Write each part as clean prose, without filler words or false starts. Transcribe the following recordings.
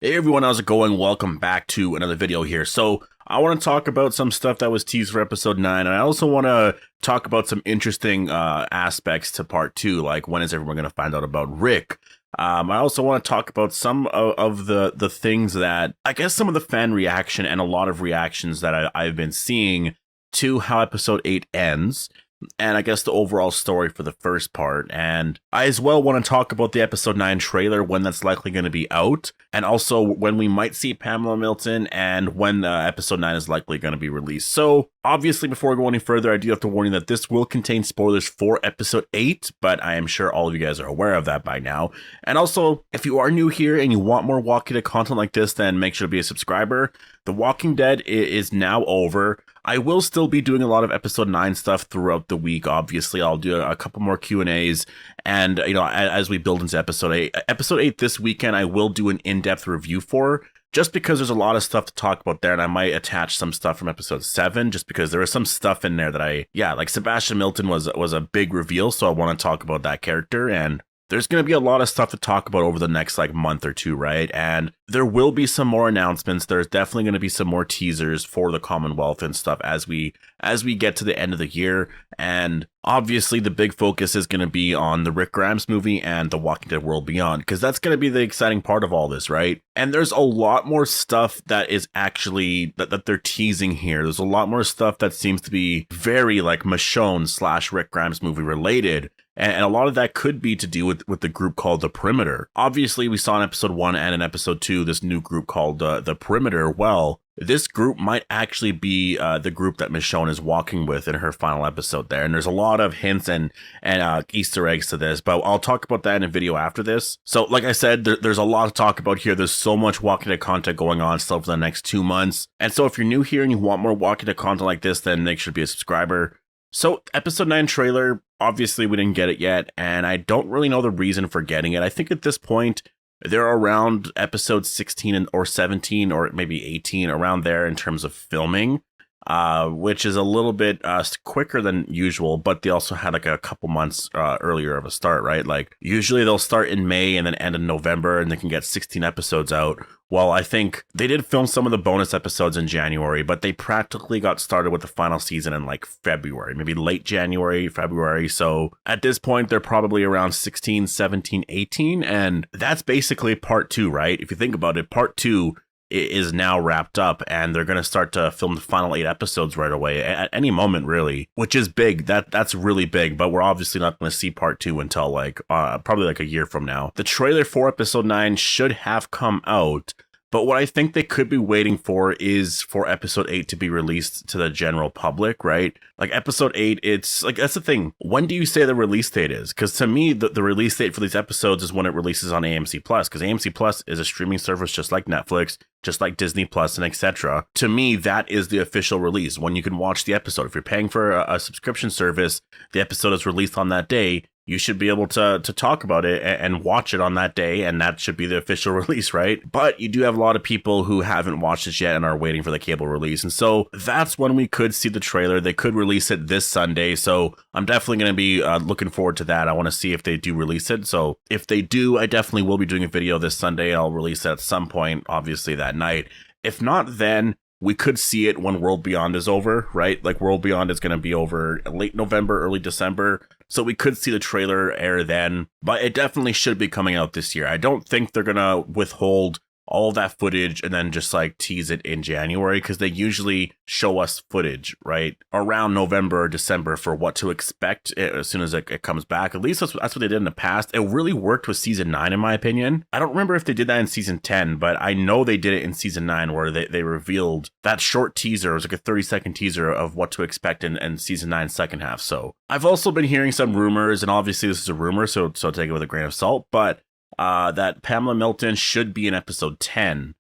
Hey everyone, how's it going? Welcome back to another video here. So I want to talk about some stuff that was teased for episode 9, and I also want to talk about some interesting aspects to part 2, like when is everyone going to find out about Rick? I also want to talk about some of the things that, I guess some of the fan reaction and a lot of reactions that I've been seeing to how episode 8 ends. And I guess the overall story for the first part. And I as well want to talk about the episode 9 trailer, when that's likely going to be out, and also when we might see Pamela Milton and when episode 9 is likely going to be released. So obviously, before we go any further, I do have to warn you that this will contain spoilers for episode 8, but I am sure all of you guys are aware of that by now. And also, if you are new here and you want more Walking Dead content like this, then make sure to be a subscriber. The Walking Dead is now over. I will still be doing a lot of episode 9 stuff throughout the week. Obviously, I'll do a couple more Q&As, and as we build into episode 8. Episode 8 this weekend, I will do an in-depth review for, just because there's a lot of stuff to talk about there, and I might attach some stuff from episode 7, just because there is some stuff in there that like Sebastian Milton was a big reveal, so I want to talk about that character, and there's going to be a lot of stuff to talk about over the next month or two, right? And there will be some more announcements. There's definitely going to be some more teasers for the Commonwealth and stuff as we get to the end of the year. And obviously the big focus is going to be on the Rick Grimes movie and the Walking Dead World Beyond, because that's going to be the exciting part of all this, right? And there's a lot more stuff that is actually that they're teasing here. There's a lot more stuff that seems to be very Michonne / Rick Grimes movie related. And a lot of that could be to do with the group called The Perimeter. Obviously, we saw in episode 1 and in episode 2 this new group called The Perimeter. Well, this group might actually be the group that Michonne is walking with in her final episode there. And there's a lot of hints and Easter eggs to this, but I'll talk about that in a video after this. So like I said, there's a lot to talk about here. There's so much Walking Dead content going on still for the next 2 months. And so if you're new here and you want more Walking Dead content like this, then make sure to be a subscriber. So episode 9 trailer, obviously we didn't get it yet, and I don't really know the reason for getting it. I think at this point, they're around episode 16 or 17 or maybe 18, around there in terms of filming, which is a little bit quicker than usual, but they also had a couple months earlier of a start, right? Usually they'll start in May and then end in November, and they can get 16 episodes out. Well, I think they did film some of the bonus episodes in January, but they practically got started with the final season in February, maybe late January, February. So at this point, they're probably around 16, 17, 18. And that's basically part 2, right? If you think about it, part 2 is now wrapped up, and they're going to start to film the final 8 episodes right away at any moment, really, which is big. That's really big, but we're obviously not going to see part 2 until probably a year from now. The trailer for episode 9 should have come out, but what I think they could be waiting for is for episode 8 to be released to the general public, right? Episode 8, it's that's the thing. When do you say the release date is? Because to me, the release date for these episodes is when it releases on AMC Plus, because AMC Plus is a streaming service just like Netflix, just like Disney Plus, and etc. To me, that is the official release, when you can watch the episode. If you're paying for a subscription service, the episode is released on that day, you should be able to talk about it and watch it on that day, and that should be the official release, right? But you do have a lot of people who haven't watched it yet and are waiting for the cable release, and so that's when we could see the trailer. They could release it this Sunday, so I'm definitely going to be looking forward to that. I want to see if they do release it, so if they do, I definitely will be doing a video this Sunday. I'll release it at some point, obviously that night. If not, then we could see it when World Beyond is over, right? World Beyond is going to be over late November, early December. So we could see the trailer air then, but it definitely should be coming out this year. I don't think they're going to withhold all of that footage and then just tease it in January, because they usually show us footage right around November or December for what to expect as soon as it comes back. At least that's what they did in the past. It really worked with season 9, in my opinion. I don't remember if they did that in season 10, but I know they did it in season 9, where they revealed that short teaser. It was a 30-second teaser of what to expect in season 9 second half. So I've also been hearing some rumors, and obviously this is a rumor, so take it with a grain of salt, but that Pamela Milton should be in episode 10.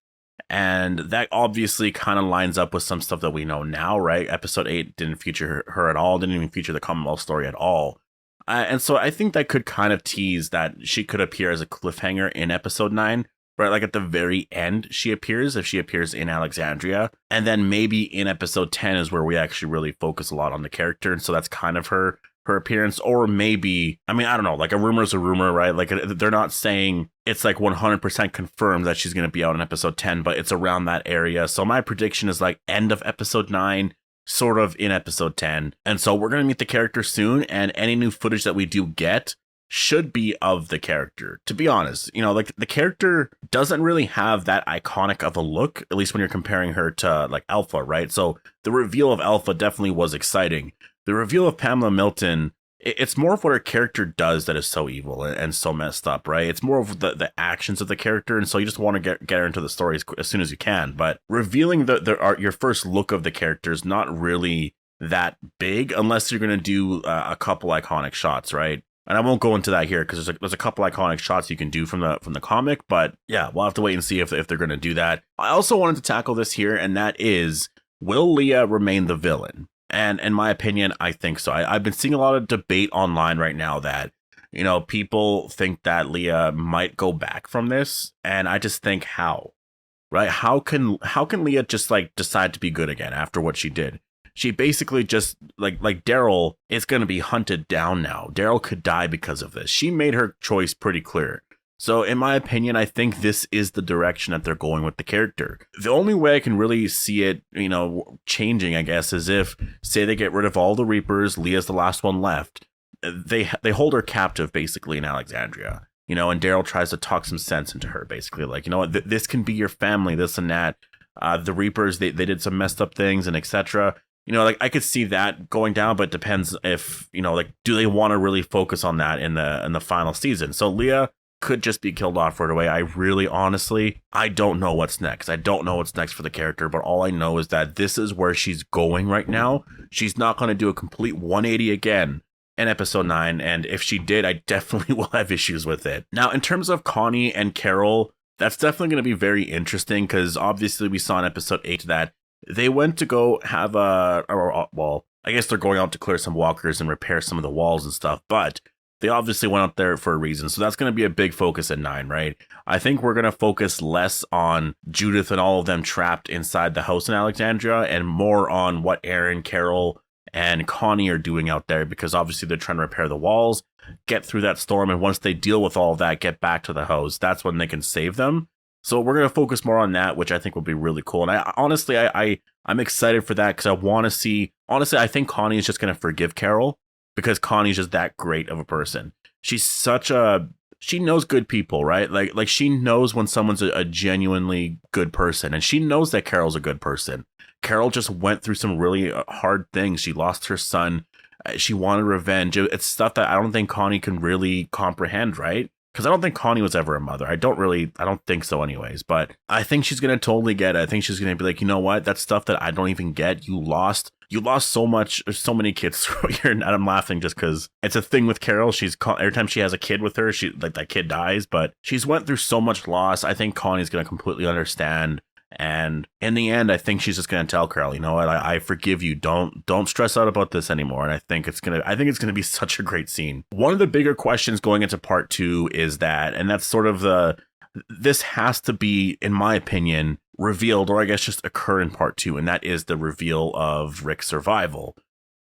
And that obviously kind of lines up with some stuff that we know now, right? Episode 8 didn't feature her at all, didn't even feature the Commonwealth story at all. And so I think that could kind of tease that she could appear as a cliffhanger in episode 9, right? At the very end, she appears, if she appears in Alexandria. And then maybe in episode 10 is where we actually really focus a lot on the character. And so that's kind of her her appearance, or maybe, I mean, I don't know, like a rumor is a rumor, right? Like they're not saying it's like 100% confirmed that she's going to be out in episode 10, but it's around that area. So my prediction is like end of episode 9, sort of in episode 10. And so we're going to meet the character soon, and any new footage that we do get should be of the character. To be honest, you know, like the character doesn't really have that iconic of a look, at least when you're comparing her to like Alpha, right? So the reveal of Alpha definitely was exciting. The reveal of Pamela Milton, it's more of what her character does that is so evil and so messed up, right? It's more of the actions of the character, and so you just want to get her into the story as soon as you can. But revealing your first look of the character is not really that big unless you're going to do a couple iconic shots, right? And I won't go into that here because there's a couple iconic shots you can do from the comic, but yeah, we'll have to wait and see if they're going to do that. I also wanted to tackle this here, and that is, will Leah remain the villain? And in my opinion, I think so. I've been seeing a lot of debate online right now that, you know, people think that Leah might go back from this, and I just think how, right? How can Leah just like decide to be good again after what she did? She basically just like Daryl is going to be hunted down now. Daryl could die because of this. She made her choice pretty clear. So in my opinion, I think this is the direction that they're going with the character. The only way I can really see it, you know, changing, I guess, is if, say, they get rid of all the Reapers, Leah's the last one left. They hold her captive basically in Alexandria, you know, and Daryl tries to talk some sense into her, basically like, you know what, this can be your family, this and that. The Reapers, they did some messed up things and etc. You know, like I could see that going down, but it depends if, you know, like, do they want to really focus on that in the final season? So Leah could just be killed off right away. I really, honestly, I don't know what's next. I don't know what's next for the character, but all I know is that this is where she's going right now. She's not going to do a complete 180 again in episode 9. And if she did, I definitely will have issues with it. Now, in terms of Connie and Carol, that's definitely going to be very interesting because obviously we saw in episode 8 that they went to go have well, I guess they're going out to clear some walkers and repair some of the walls and stuff, but they obviously went out there for a reason. So that's going to be a big focus at 9, right? I think we're going to focus less on Judith and all of them trapped inside the house in Alexandria and more on what Aaron, Carol, and Connie are doing out there, because obviously they're trying to repair the walls, get through that storm, and once they deal with all of that, get back to the house. That's when they can save them. So we're going to focus more on that, which I think will be really cool. And I honestly, I'm excited for that because I want to see, honestly, I think Connie is just going to forgive Carol because Connie's just that great of a person. She's she knows good people, right? Like she knows when someone's a genuinely good person, and she knows that Carol's a good person. Carol just went through some really hard things. She lost her son. She wanted revenge. It's stuff that I don't think Connie can really comprehend, right? Because I don't think Connie was ever a mother. I don't think so anyways. But I think she's going to totally get it. I think she's going to be like, you know what? That's stuff that I don't even get. You lost so many kids throughout your, and I'm laughing just because it's a thing with Carol. Every time she has a kid with her, she like that kid dies. But she's went through so much loss. I think Connie's going to completely understand. And in the end, I think she's just going to tell Carol, you know what, I forgive you. Don't stress out about this anymore. And I think it's going to be such a great scene. One of the bigger questions going into part 2 is that, and that's sort of this has to be, in my opinion, revealed, or I guess just occur in part 2. And that is the reveal of Rick's survival.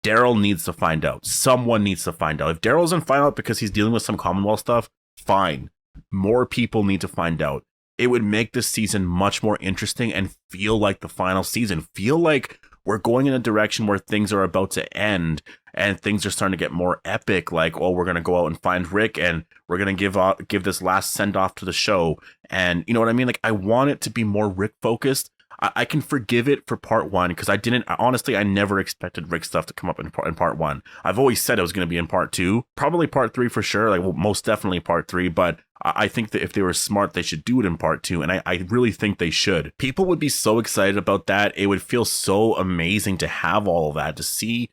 Daryl needs to find out. Someone needs to find out. If Daryl doesn't find out because he's dealing with some Commonwealth stuff, fine. More people need to find out. It would make this season much more interesting and feel like the final season. Feel like we're going in a direction where things are about to end and things are starting to get more epic. Like, oh, we're going to go out and find Rick and we're going to give this last send off to the show. And you know what I mean? Like, I want it to be more Rick focused. I can forgive it for part 1 because I never expected Rick stuff to come up in part 1. I've always said it was going to be in part 2, probably part 3 for sure. Like, well, most definitely part 3, but I think that if they were smart, they should do it in part 2. And I really think they should. People would be so excited about that. It would feel so amazing to have all of that, to see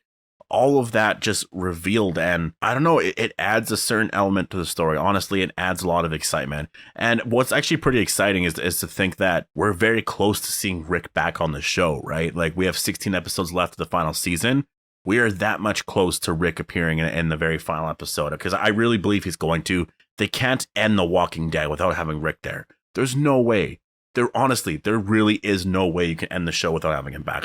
all of that just revealed. And I don't know, it adds a certain element to the story. Honestly, it adds a lot of excitement. And what's actually pretty exciting is to think that we're very close to seeing Rick back on the show, right? Like, we have 16 episodes left of the final season. We are that much close to Rick appearing in the very final episode, because I really believe he's going to. They can't end The Walking Dead without having Rick there. There's no way. there really is no way you can end the show without having him back.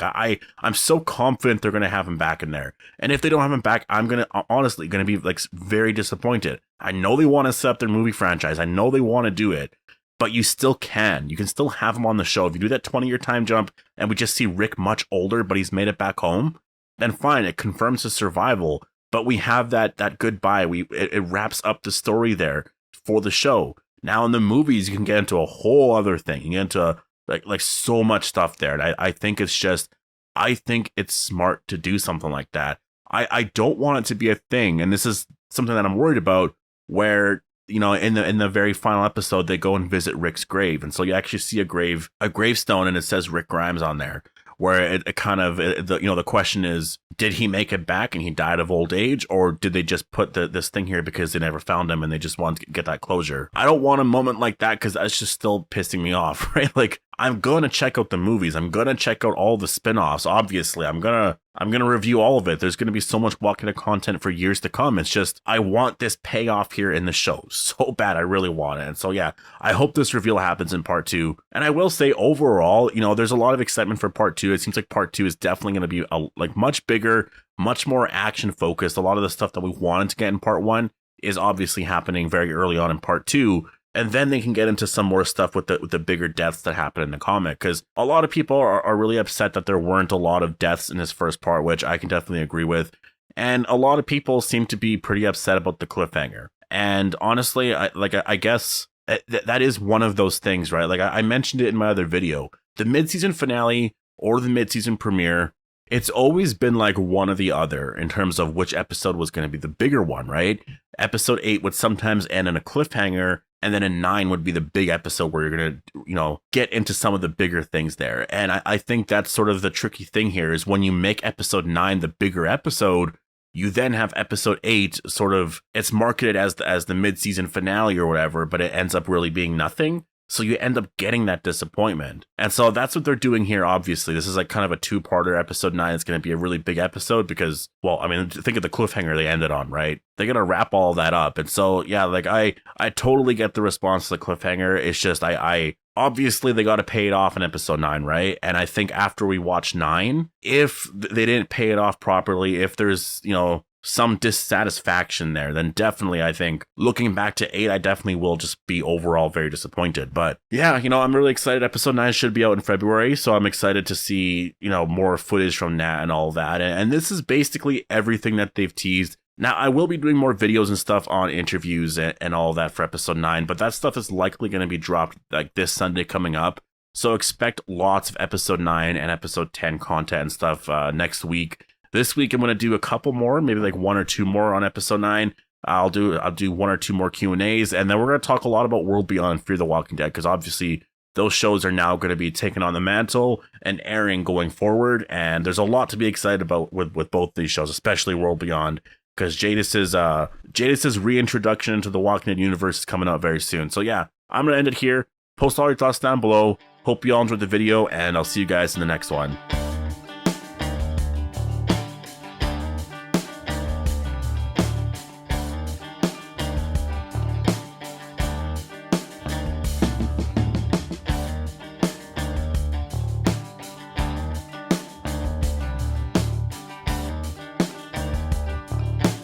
I'm so confident they're going to have him back in there. And if they don't have him back, I'm honestly going to be like very disappointed. I know they want to set up their movie franchise. I know they want to do it, but you still can. You can still have him on the show. If you do that 20-year time jump and we just see Rick much older, but he's made it back home, then fine. It confirms his survival, but we have that goodbye. It wraps up the story there for the show. Now in the movies, you can get into a whole other thing. You get into like so much stuff there. And I think it's smart to do something like that. I don't want it to be a thing. And this is something that I'm worried about, where, you know, in the very final episode, they go and visit Rick's grave. And so you actually see a gravestone, and it says Rick Grimes on there, where the question is, did he make it back and he died of old age, or did they just put this thing here because they never found him and they just wanted to get that closure? I don't want a moment like that, because that's just still pissing me off, right? Like, I'm going to check out the movies. I'm going to check out all the spin-offs. Obviously, I'm going to review all of it. There's going to be so much Walking Dead content for years to come. It's just, I want this payoff here in the show so bad. I really want it. And so, yeah, I hope this reveal happens in part 2. And I will say, overall, you know, there's a lot of excitement for part 2. It seems like part 2 is definitely going to be much bigger, much more action focused. A lot of the stuff that we wanted to get in part 1 is obviously happening very early on in part 2. And then they can get into some more stuff with the bigger deaths that happen in the comic. Because a lot of people are really upset that there weren't a lot of deaths in this first part, which I can definitely agree with. And a lot of people seem to be pretty upset about the cliffhanger. And honestly, I guess that is one of those things, right? Like I mentioned it in my other video. The mid-season finale or the mid-season premiere, it's always been like one or the other in terms of which episode was going to be the bigger one, right? Episode 8 would sometimes end in a cliffhanger, and then in 9 would be the big episode where you're going to, you know, get into some of the bigger things there. And I think that's sort of the tricky thing here, is when you make episode 9 the bigger episode, you then have episode 8 sort of, it's marketed as the mid-season finale or whatever, but it ends up really being nothing. So you end up getting that disappointment. And so that's what they're doing here, obviously. This is like kind of a two-parter. Episode 9 is going to be a really big episode because, well, I mean, think of the cliffhanger they ended on, right? They're going to wrap all that up. And so, yeah, like I totally get the response to the cliffhanger. It's just, I obviously they got to pay it off in episode 9, right? And I think after we watch 9, if they didn't pay it off properly, if there's, you know, some dissatisfaction there, then definitely I think looking back to 8, I definitely will just be overall very disappointed. But yeah, you know, I'm really excited. Episode 9 should be out in February, so I'm excited to see, you know, more footage from Nat and all that. And this is basically everything that they've teased. Now, I will be doing more videos and stuff on interviews and all that for episode 9, but that stuff is likely going to be dropped like this Sunday coming up. So expect lots of episode 9 and episode 10 content and stuff next week. This week, I'm going to do a couple more, maybe like 1 or 2 more on episode 9. I'll do 1 or 2 more Q&As, and then we're going to talk a lot about World Beyond and Fear the Walking Dead, because obviously those shows are now going to be taken on the mantle and airing going forward, and there's a lot to be excited about with both these shows, especially World Beyond, because Jadis's reintroduction into the Walking Dead universe is coming out very soon. So yeah, I'm going to end it here. Post all your thoughts down below. Hope you all enjoyed the video, and I'll see you guys in the next one.